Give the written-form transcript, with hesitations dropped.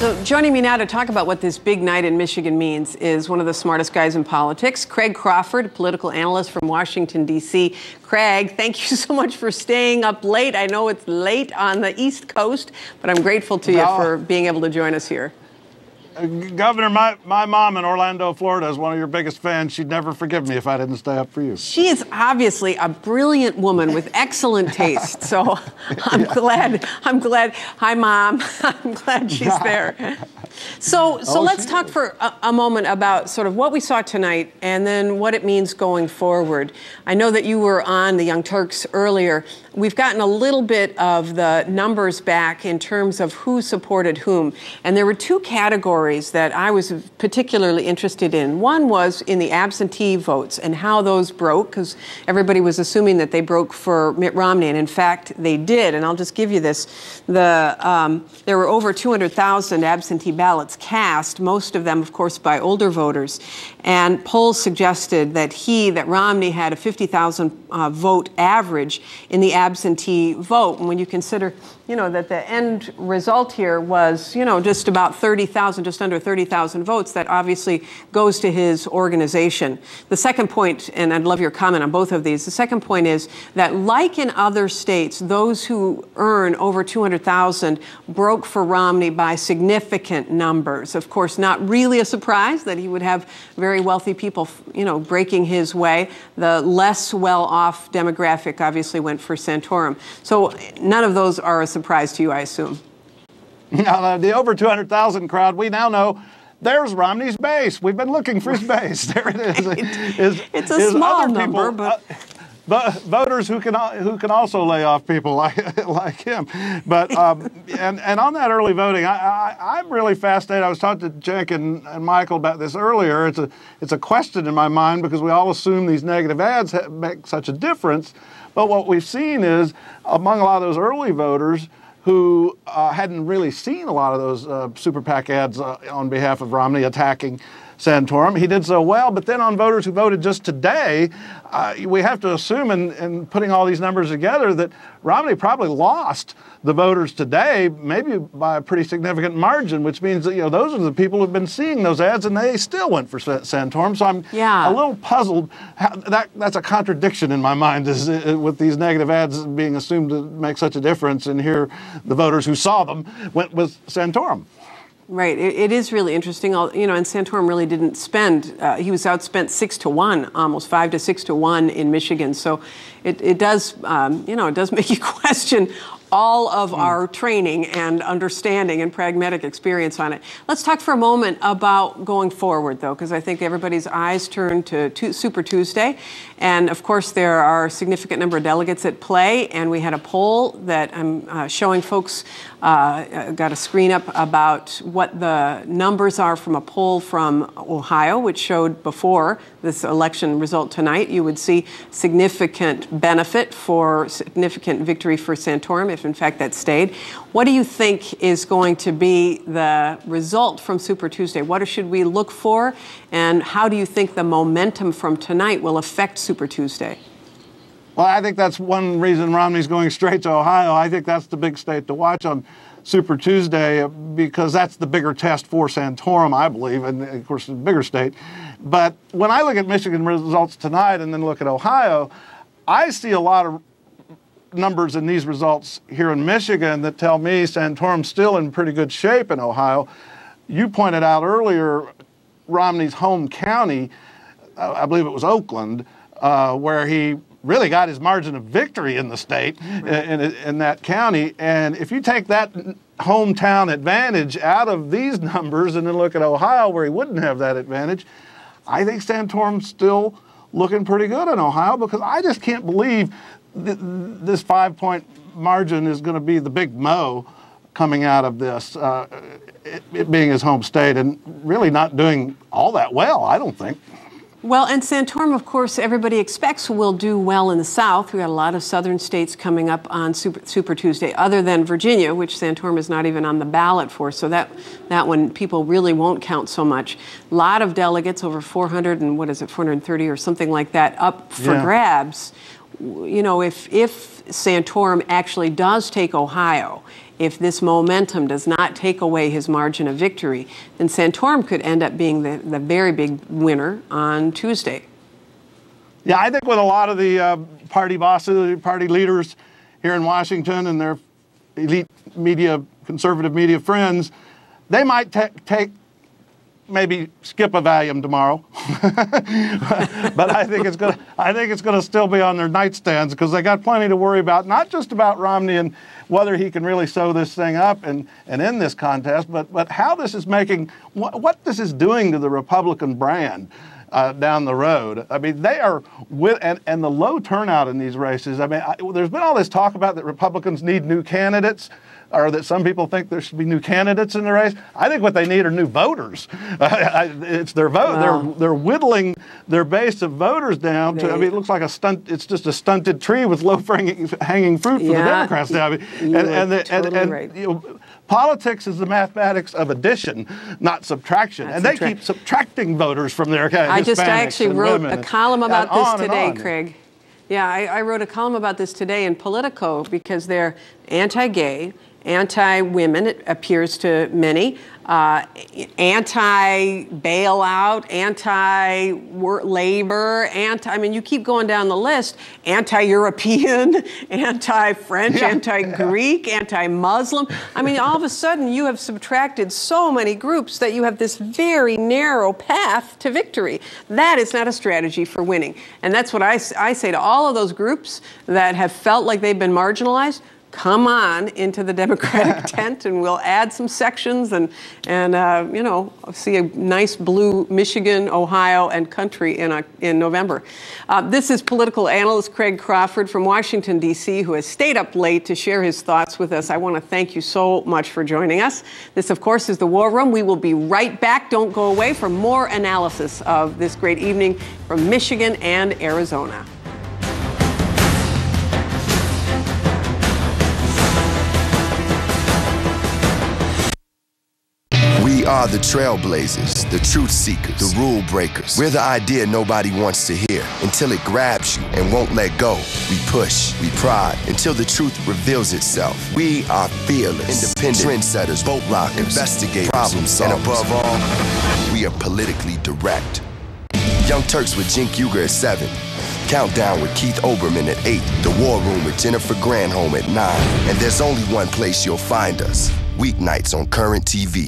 So joining me now to talk about what this big night in Michigan means is one of the smartest guys in politics, Craig Crawford, a political analyst from Washington, D.C. Craig, thank you so much for staying up late. I know it's late on the East Coast, but I'm grateful to you for being able to join us here. Governor, my mom in Orlando, Florida is one of your biggest fans. She'd never forgive me if I didn't stay up for you. She is obviously a brilliant woman with excellent taste. So I'm glad. Hi, Mom. I'm glad she's there. So let's talk for a moment about sort of what we saw tonight and then what it means going forward. I know that you were on the Young Turks earlier. We've gotten a little bit of the numbers back in terms of who supported whom. And there were two categories that I was particularly interested in. One was in the absentee votes and how those broke, because everybody was assuming that they broke for Mitt Romney, and in fact they did. And I'll just give you this. There were over 200,000 absentee ballots cast, most of them, of course, by older voters. And polls suggested that Romney had a 50,000 vote average in the absentee vote. And when you consider, that the end result here was, just about 30,000, just under 30,000 votes, that obviously goes to his organization. The second point, and I'd love your comment on both of these, the second point is that like in other states, those who earn over 200,000 broke for Romney by significant numbers. Of course, not really a surprise that he would have very wealthy people, breaking his way. The less well-off demographic obviously went for Santorum. So none of those are a surprise to you, I assume. Now, the over 200,000 crowd, we now know there's Romney's base. We've been looking for his base. There it is. It's a small number, but voters who can also lay off people like him. But and on that early voting, I'm really fascinated. I was talking to Jake and Michael about this earlier. It's a question in my mind because we all assume these negative ads make such a difference. But what we've seen is among a lot of those early voters who hadn't really seen a lot of those super PAC ads on behalf of Romney attacking Santorum. He did so well, but then on voters who voted just today, we have to assume in putting all these numbers together that Romney probably lost the voters today, maybe by a pretty significant margin, which means that those are the people who've been seeing those ads and they still went for Santorum. So I'm a little puzzled. That's a contradiction in my mind with these negative ads being assumed to make such a difference, and here the voters who saw them went with Santorum. Right. It is really interesting. And Santorum really didn't spend. He was outspent 6-1, almost 5 to 6-1 in Michigan. So it does, it does make you question all of our training and understanding and pragmatic experience on it. Let's talk for a moment about going forward, though, because I think everybody's eyes turn to Super Tuesday. And, of course, there are a significant number of delegates at play. And we had a poll that I'm showing folks, got a screen up about what the numbers are from a poll from Ohio, which showed before this election result tonight, you would see significant benefit significant victory for Santorum, if in fact that stayed. What do you think is going to be the result from Super Tuesday? What should we look for? And how do you think the momentum from tonight will affect Super Tuesday? Well, I think that's one reason Romney's going straight to Ohio. I think that's the big state to watch on Super Tuesday because that's the bigger test for Santorum, I believe, and of course the bigger state. But when I look at Michigan results tonight and then look at Ohio, I see a lot of numbers in these results here in Michigan that tell me Santorum's still in pretty good shape in Ohio. You pointed out earlier Romney's home county, I believe it was Oakland, where he really got his margin of victory in the state, in that county. And if you take that hometown advantage out of these numbers and then look at Ohio where he wouldn't have that advantage, I think Santorum's still looking pretty good in Ohio because I just can't believe this 5-point margin is going to be the big mo coming out of this, it being his home state and really not doing all that well, I don't think. Well, and Santorum, of course, everybody expects will do well in the South. We've got a lot of southern states coming up on Super Tuesday, other than Virginia, which Santorum is not even on the ballot for. So that one people really won't count so much. A lot of delegates, over 400 and 430 or something like that, up for grabs. If Santorum actually does take Ohio, if this momentum does not take away his margin of victory, then Santorum could end up being the very big winner on Tuesday. Yeah, I think with a lot of the party bosses, party leaders here in Washington and their elite media, conservative media friends, they might maybe skip a Valium tomorrow, but I think it's going to still be on their nightstands because they got plenty to worry about, not just about Romney and whether he can really sew this thing up and end this contest, but how this is making, what this is doing to the Republican brand down the road. I mean, they are and the low turnout in these races. I mean, there's been all this talk about that Republicans need new candidates, or that some people think there should be new candidates in the race. I think what they need are new voters. It's their vote. Wow. They're whittling their base of voters down to. I mean, it looks like a stunt. It's just a stunted tree with low-hanging fruit for the Democrats now. I mean, right. You know, politics is the mathematics of addition, not subtraction. And they keep subtracting voters from their Hispanics. I actually wrote a column about this today, on. Craig. Yeah, I wrote a column about this today in Politico because they're anti-gay, anti-women, it appears to many, anti-bailout, anti-labor, I mean, you keep going down the list, anti-European, anti-French, anti-Greek, anti-Muslim. I mean, all of a sudden, you have subtracted so many groups that you have this very narrow path to victory. That is not a strategy for winning. And that's what I say to all of those groups that have felt like they've been marginalized. Come on into the Democratic tent, and we'll add some sections and you know, see a nice blue Michigan, Ohio, and country in November. This is political analyst Craig Crawford from Washington, D.C., who has stayed up late to share his thoughts with us. I want to thank you so much for joining us. This, of course, is The War Room. We will be right back. Don't go away for more analysis of this great evening from Michigan and Arizona. We are the trailblazers, the truth seekers, the rule breakers. We're the idea nobody wants to hear. Until it grabs you and won't let go. We push, we prod, until the truth reveals itself. We are fearless, independent, trendsetters, vote lockers, investigators, problem solvers, and above all, we are politically direct. Young Turks with Cenk Uygur at 7. Countdown with Keith Olbermann at 8. The War Room with Jennifer Granholm at 9. And there's only one place you'll find us. Weeknights on Current TV.